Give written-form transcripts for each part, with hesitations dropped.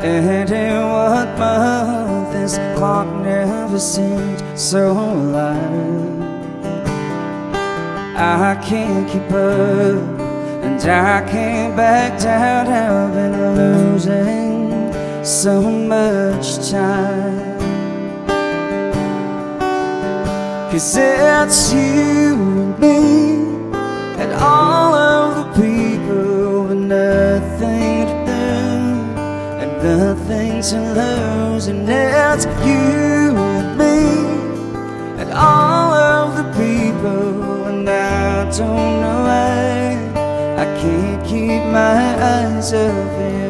And in what month this clock never seemed so alive. I can't keep up, and I can't back down. I've been losing so much time. 'Cause it's you and me and all of the people with nothing to do and nothing to lose. And it's you and me and all of the people, and I don't know why I can't keep my eyes off you.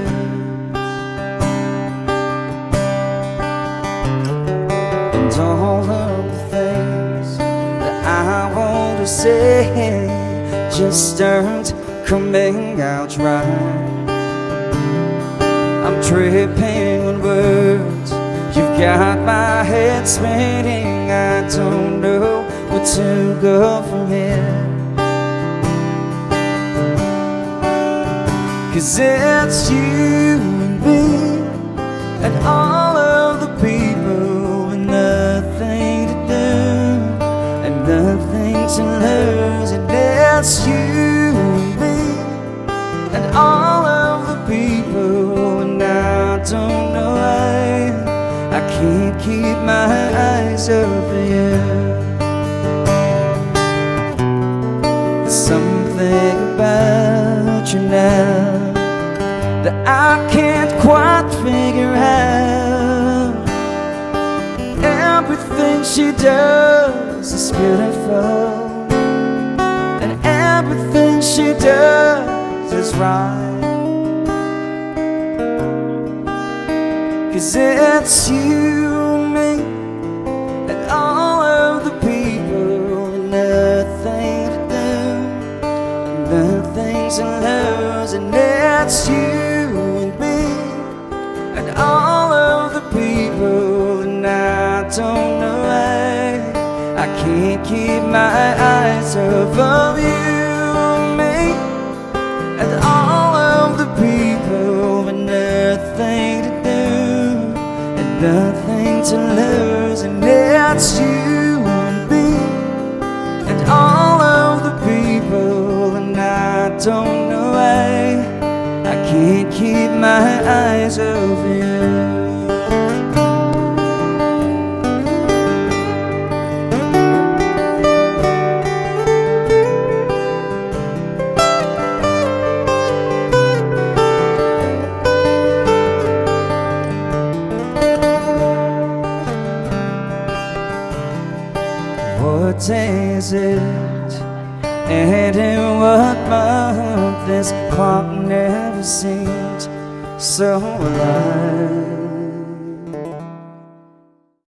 And all of the things that I want to say just aren't coming out right. I'm tripping on words, you've got my head spinning. I don't know where to go from here. 'Cause it's you and me and all of the people with nothing to do and nothing to lose. And it's you and me and all of the people, and I don't know why I can't keep my eyes over you. There's something about you now that I can't quite figure out. Everything she does is beautiful, and everything she does is right. 'Cause it's you and me and all of the people with nothing to do and nothing to lose. And it's you and me and all of the people, and I don't know why I can't keep my eyes off of you and me and all of the people with nothing to do and nothing to lose. And it's you and me and all of the people, and I don't know why I can't keep my eyes off you. What day is it? And in what month this clock never seemed so alive.